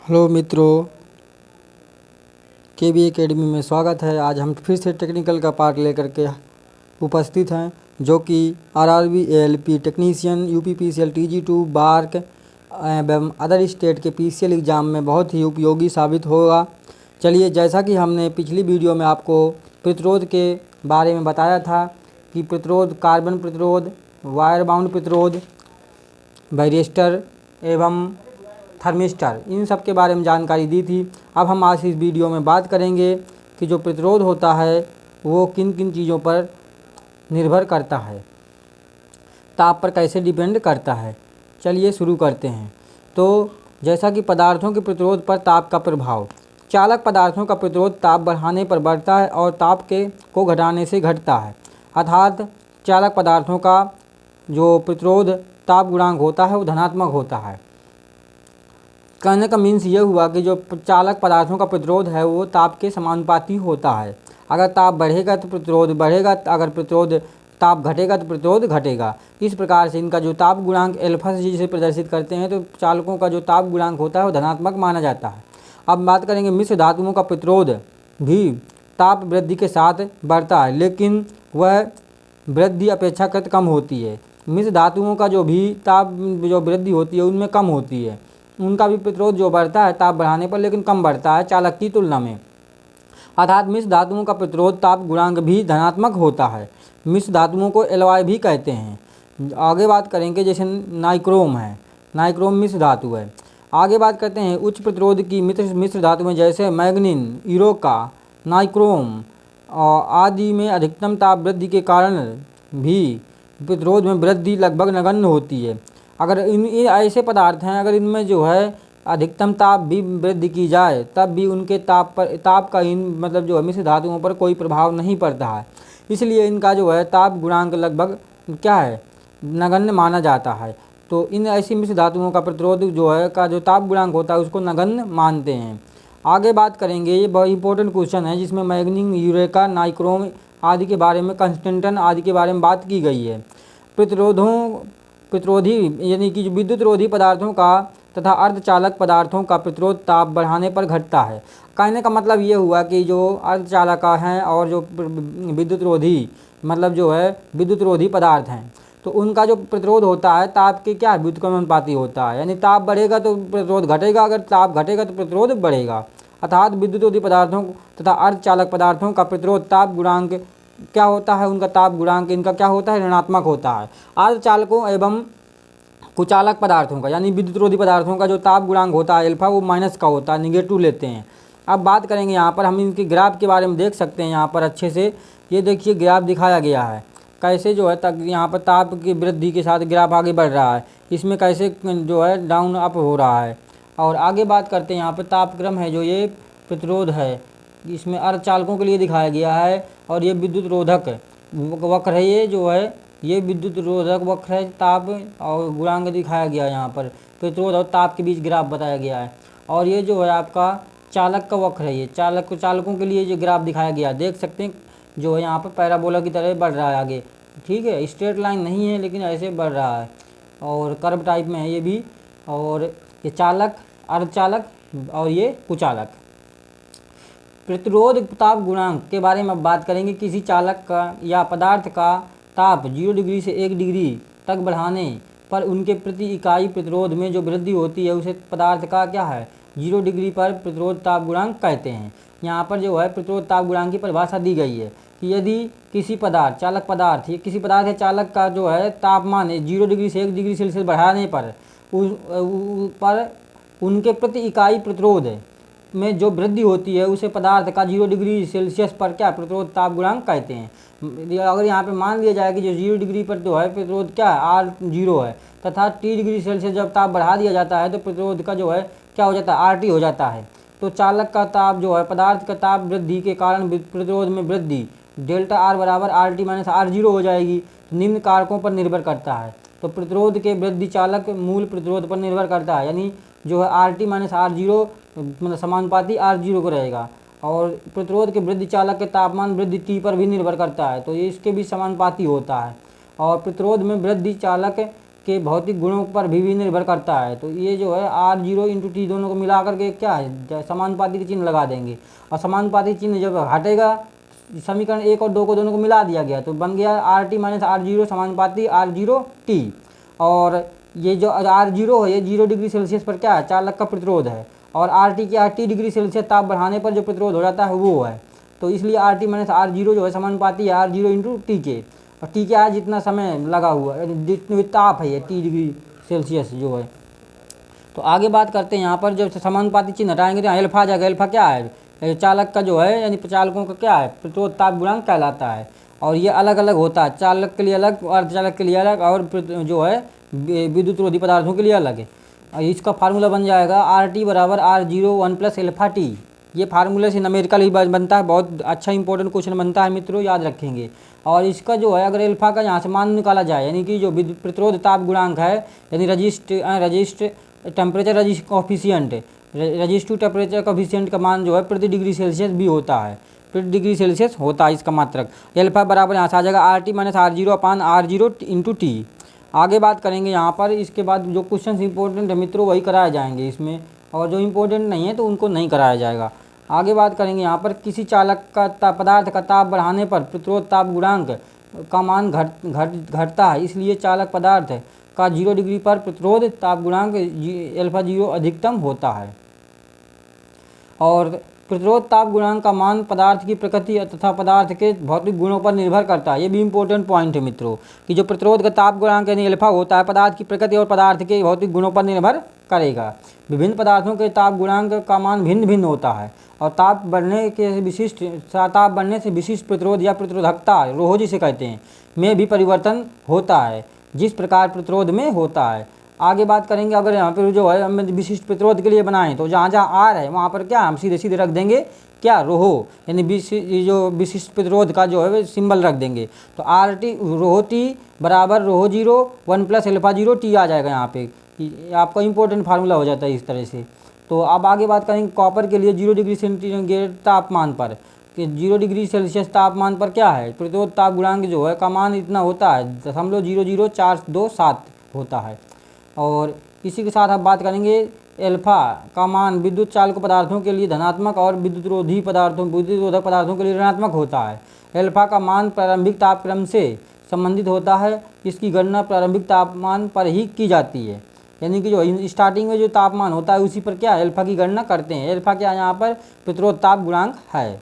Hello मित्रों, के B academy में स्वागत है। आज हम फिर से टेक्निकल का पार्ट लेकर के उपस्थित हैं, जो कि RRB ALP technician, UPPCL, TG two, BARC एवं अदर स्टेट के पीसीएल एग्ज़ाम में बहुत ही उपयोगी साबित होगा। चलिए, जैसा कि हमने पिछली वीडियो में आपको प्रतिरोध के बारे में बताया था कि प्रतिरोध, कार्बन प्रतिरोध, वायर बाउंड प्रतिरोध, वायरिस्टर एवं थर्मिस्टर, इन सब के बारे में जानकारी दी थी। अब हम आज इस वीडियो में बात करेंगे कि जो प्रतिरोध होता है वो किन किन चीज़ों पर निर्भर करता है, ताप पर कैसे डिपेंड करता है। चलिए शुरू करते हैं। तो जैसा कि पदार्थों के प्रतिरोध पर ताप का प्रभाव, चालक पदार्थों का प्रतिरोध ताप बढ़ाने पर बढ़ता है और ताप को घटाने से घटता है। अर्थात चालक पदार्थों का जो प्रतिरोध ताप गुणांक होता है वो धनात्मक होता है। कहने का मीन्स ये हुआ कि जो चालक पदार्थों का प्रतिरोध है वो ताप के समानुपाती होता है। अगर ताप बढ़ेगा तो प्रतिरोध बढ़ेगा, अगर प्रतिरोध ताप घटेगा तो प्रतिरोध घटेगा। इस प्रकार से इनका जो ताप गुणांक एल्फा से जिसे प्रदर्शित करते हैं, तो चालकों का जो ताप गुणांक होता है वो धनात्मक माना जाता है। अब बात करेंगे, मिश्र धातुओं का प्रतिरोध भी ताप वृद्धि के साथ बढ़ता है, लेकिन वह वृद्धि अपेक्षाकृत कम होती है। मिश्र धातुओं का जो भी ताप जो वृद्धि होती है उनमें कम होती है, उनका भी प्रतिरोध जो बढ़ता है ताप बढ़ाने पर, लेकिन कम बढ़ता है चालक की तुलना में। अर्थात मिश्र धातुओं का प्रतिरोध ताप गुणांक भी धनात्मक होता है। मिश्र धातुओं को एलॉय भी कहते हैं। आगे बात करेंगे, जैसे नाइक्रोम है, नाइक्रोम मिश्र धातु है। आगे बात करते हैं उच्च प्रतिरोध की मिश्र धातुएं, जैसे मैग्नीन, यूरोका, नाइक्रोम आदि में अधिकतम ताप वृद्धि के कारण भी प्रतिरोध में वृद्धि लगभग नगण्य होती है। अगर ये ऐसे पदार्थ हैं, अगर इनमें जो है अधिकतम ताप भी वृद्धि की जाए तब भी उनके ताप का मतलब जो है मिश्र धातुओं पर कोई प्रभाव नहीं पड़ता है। इसलिए इनका जो है ताप गुणांक लगभग क्या है, नगण्य माना जाता है। तो इन ऐसी मिश्र धातुओं का प्रतिरोध जो है का जो ताप गुणांक होता है उसको नगण्य मानते हैं। आगे बात करेंगे, ये बहुत इंपॉर्टेंट क्वेश्चन है जिसमें मैग्नीन, यूरेका, नाइक्रोम आदि के बारे में, कंस्टेंटन आदि के बारे में बात की गई है। प्रतिरोधी यानी कि जो विद्युत रोधी पदार्थों का तथा अर्धचालक पदार्थों का प्रतिरोध ताप बढ़ाने पर घटता है। कहने का मतलब ये हुआ कि जो अर्धचालक हैं और जो विद्युत रोधी मतलब जो है विद्युत रोधी पदार्थ हैं, तो उनका जो प्रतिरोध होता है ताप के क्या व्युत्क्रमानुपाती होता है। यानी ताप बढ़ेगा तो प्रतिरोध घटेगा, अगर ताप घटेगा तो प्रतिरोध बढ़ेगा। अर्थात विद्युत रोधी पदार्थों तथा अर्धचालक पदार्थों का प्रतिरोध ताप गुणांक क्या होता है, उनका ताप गुणांक इनका क्या होता है, ऋणात्मक होता है। अर्धचालकों एवं कुचालक पदार्थों का यानी विद्युत रोधी पदार्थों का जो ताप गुणांक होता है एल्फा, वो माइनस का होता है, निगेटिव लेते हैं। अब बात करेंगे यहाँ पर हम इनके ग्राफ के बारे में, देख सकते हैं यहाँ पर अच्छे से। ये देखिए ग्राफ दिखाया गया है कैसे जो है तक यहाँ पर ताप की वृद्धि के साथ ग्राफ आगे बढ़ रहा है, इसमें कैसे जो है डाउन अप हो रहा है। और आगे बात करते हैं, यहाँ पर तापक्रम है जो ये प्रतिरोध है, इसमें अर्धचालकों के लिए दिखाया गया है। और ये विद्युत रोधक वक्र है, ये जो है ये विद्युत रोधक वक्र है, ताप और गुणांक दिखाया गया है। यहाँ पर प्रतिरोध और ताप के बीच ग्राफ बताया गया है। और ये जो है आपका चालक का वक्र है, ये चालकों के लिए जो ग्राफ दिखाया गया है, देख सकते हैं जो है यहाँ पर पैराबोला की तरह बढ़ रहा है आगे। ठीक है, स्ट्रेट लाइन नहीं है लेकिन ऐसे बढ़ रहा है और कर्व टाइप में है ये भी। और ये चालक, अर्धचालक और ये कुचालक। प्रतिरोध ताप गुणांक के बारे में बात करेंगे। किसी चालक का या पदार्थ का ताप 0 डिग्री से 1 डिग्री तक बढ़ाने पर उनके प्रति इकाई प्रतिरोध में जो वृद्धि होती है उसे पदार्थ का क्या है, 0 डिग्री पर प्रतिरोध ताप गुणांक कहते हैं। यहाँ पर जो है प्रतिरोध ताप गुणांक की परिभाषा दी गई है कि यदि किसी पदार्थ, चालक पदार्थ या किसी पदार्थ या चालक का जो है तापमान 0 डिग्री से 1 डिग्री सेल्सियस बढ़ाने पर उनके प्रति इकाई प्रतिरोध में जो वृद्धि होती है उसे पदार्थ का 0 डिग्री सेल्सियस पर क्या प्रतिरोध ताप गुणांक कहते हैं। अगर यहाँ पे मान लिया जाए कि जो 0 डिग्री पर जो है प्रतिरोध क्या है, R0 है, तथा T डिग्री सेल्सियस जब ताप बढ़ा दिया जाता है तो प्रतिरोध का जो है क्या हो जाता है, RT हो जाता है। तो चालक का ताप जो है पदार्थ का ताप वृद्धि के कारण प्रतिरोध में वृद्धि डेल्टा R बराबर RT माइनस R0 हो जाएगी। निम्न कारकों पर निर्भर करता है। तो प्रतिरोध के वृद्धि चालक मूल प्रतिरोध पर निर्भर करता है, यानी जो है RT माइनस R0 मतलब समानुपाती R0 को रहेगा। और प्रतिरोध के वृद्धि चालक के तापमान वृद्धि T पर भी निर्भर करता है, तो ये इसके भी समानुपाती होता है। और प्रतिरोध में वृद्धि चालक के भौतिक गुणों पर भी निर्भर करता है। तो ये जो है R0 इंटू टी दोनों को मिला करके क्या है, समानुपाती के चिन्ह लगा देंगे, और समानुपाती चिन्ह जब हटेगा, समीकरण 1 और 2 को दोनों को मिला दिया गया तो बन गया RT माइनस R0 समानुपाती R0 T। और ये जो R0 है ये 0 डिग्री सेल्सियस पर क्या है, चालक का प्रतिरोध है, और RT क्या है, T डिग्री सेल्सियस ताप बढ़ाने पर जो प्रतिरोध हो जाता है वो है। तो इसलिए RT माइनस R0 जो है समानुपाती है R0 इंटू टी के, और टी क्या है, जितना समय लगा हुआ है, जितनी ताप है ये T डिग्री सेल्सियस जो है। तो आगे बात करते हैं यहाँ पर, जब समानुपाती चिन्ह हटाएंगे तो यहाँ एल्फा आ जाएगा। एल्फा क्या है, चालक का जो है यानी चालकों का क्या है, प्रतिरोध ताप गुणांक कहलाता है। और ये अलग अलग होता है, चालक के लिए अलग, अर्धचालक के लिए अलग, और जो है विद्युत रोधी पदार्थों के लिए अलग है। इसका फार्मूला बन जाएगा RT बराबर R0 1 प्लस एल्फा टी। ये फार्मूले से न्यूमेरिकल ही बनता है, बहुत अच्छा इंपॉर्टेंट क्वेश्चन बनता है मित्रों, याद रखेंगे। और इसका जो है अगर एल्फा का यहाँ से मान निकाला जाए, यानी कि जो प्रतिरोध ताप गुणांक है, यानी resist temperature resist coefficient, resistive temperature coefficient का मान जो है प्रति डिग्री सेल्सियस भी होता है, प्रति डिग्री सेल्सियस होता है इसका मात्रक। एल्फा बराबर यहाँ से आ जाएगा RT माइनस R0 अपान R0 इंटू टी। आगे बात करेंगे यहाँ पर, इसके बाद जो क्वेश्चन इंपॉर्टेंट है मित्रों वही कराए जाएंगे इसमें, और जो इंपॉर्टेंट नहीं है तो उनको नहीं कराया जाएगा। आगे बात करेंगे यहाँ पर, किसी चालक का पदार्थ का ताप बढ़ाने पर प्रतिरोध ताप गुणांक का मान घटता है, इसलिए चालक पदार्थ का 0 डिग्री पर प्रतिरोध ताप गुणांक एल्फा 0 अधिकतम होता है। और प्रतिरोध ताप गुणांक का मान पदार्थ की प्रकृति तथा पदार्थ के भौतिक गुणों पर निर्भर करता है। ये भी इंपॉर्टेंट पॉइंट है मित्रों, कि जो प्रतिरोध का ताप गुणांक यानी एल्फा होता है पदार्थ की प्रकृति और पदार्थ के भौतिक गुणों पर निर्भर करेगा। विभिन्न पदार्थों के ताप गुणांक का मान भिन्न भिन्न होता है, और ताप बढ़ने से विशिष्ट प्रतिरोध या प्रतिरोधकता, रोहो जिसे कहते हैं, में भी परिवर्तन होता है, जिस प्रकार प्रतिरोध में होता है। आगे बात करेंगे, अगर यहाँ पर जो है हम विशिष्ट प्रतिरोध के लिए बनाएं तो जहाँ जहाँ R है वहाँ पर क्या हम सीधे सीधे रख देंगे क्या, रोहो, यानी जो विशिष्ट प्रतिरोध का जो है सिंबल रख देंगे। तो RT रोहो टी बराबर रोहो 0 1 प्लस एल्फा 0 टी आ जाएगा। यहाँ पे आपका इंपॉर्टेंट फार्मूला हो जाता है इस तरह से। तो अब आगे बात करेंगे कॉपर के लिए 0 डिग्री सेंटीग्रेड तापमान पर, कि 0 डिग्री सेल्सियस तापमान पर क्या है, प्रतिरोध ताप गुणांक जो है का मान इतना होता है 0.00427 होता है। और इसी के साथ आप बात करेंगे एल्फा का मान विद्युत चालक पदार्थों के लिए धनात्मक और विद्युतरोधक पदार्थों के लिए ऋणात्मक होता है। एल्फा का मान प्रारंभिक तापक्रम से संबंधित होता है, इसकी गणना प्रारंभिक तापमान पर ही की जाती है, यानी कि जो स्टार्टिंग में जो तापमान होता है उसी पर क्या एल्फा की गणना करते हैं। एल्फा क्या यहाँ पर प्रतिरोध ताप गुणांक है।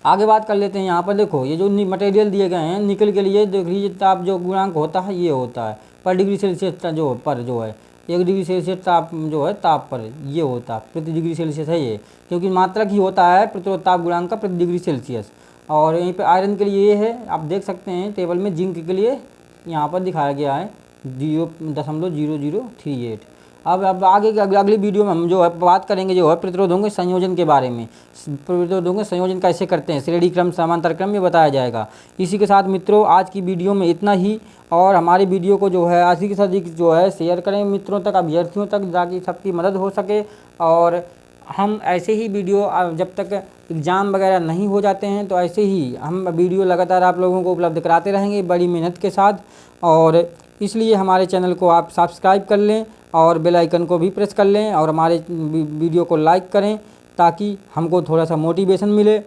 आगे बात कर लेते हैं, यहाँ पर देखो ये जो मटेरियल दिए गए हैं, निकल के लिए देखिए ताप जो गुणांक होता है ये होता है पर डिग्री सेल्सियस जो है 1 डिग्री सेल्सियस ताप जो है ताप पर ये होता है, प्रति डिग्री सेल्सियस है ये, क्योंकि मात्रक ही होता है प्रतिरोध ताप गुणांक का प्रति डिग्री सेल्सियस। और यहीं पे आयरन के लिए ये है, आप देख सकते हैं टेबल में, जिंक के लिए यहाँ पर दिखाया गया है 0.0038। अब आगे की अगली वीडियो में हम जो है बात करेंगे जो है प्रतिरोधों के संयोजन के बारे में। प्रतिरोधों के संयोजन कैसे करते हैं, श्रेणी क्रम समांतर क्रम में बताया जाएगा। इसी के साथ मित्रों आज की वीडियो में इतना ही, और हमारी वीडियो को जो है अधिक से अधिक जो है शेयर करें मित्रों तक, अभ्यर्थियों तक, ताकि सबकी मदद हो सके। और हम ऐसे ही वीडियो जब तक एग्ज़ाम वगैरह नहीं हो जाते हैं तो ऐसे ही हम वीडियो लगातार आप लोगों को उपलब्ध कराते रहेंगे बड़ी मेहनत के साथ। और इसलिए हमारे चैनल को आप सब्सक्राइब कर लें और बेल आइकन को भी प्रेस कर लें, और हमारे वीडियो को लाइक करें ताकि हमको थोड़ा सा मोटिवेशन मिले।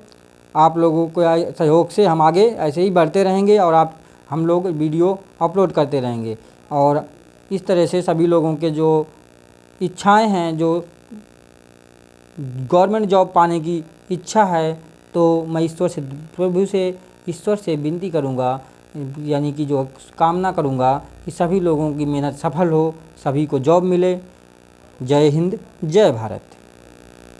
आप लोगों को सहयोग से हम आगे ऐसे ही बढ़ते रहेंगे और हम लोग वीडियो अपलोड करते रहेंगे। और इस तरह से सभी लोगों के जो इच्छाएं हैं, जो गवर्नमेंट जॉब पाने की इच्छा है, तो मैं ईश्वर से विनती करूंगा, यानी कि जो कामना करूंगा कि सभी लोगों की मेहनत सफल हो, सभी को जॉब मिले। जय हिंद, जय भारत।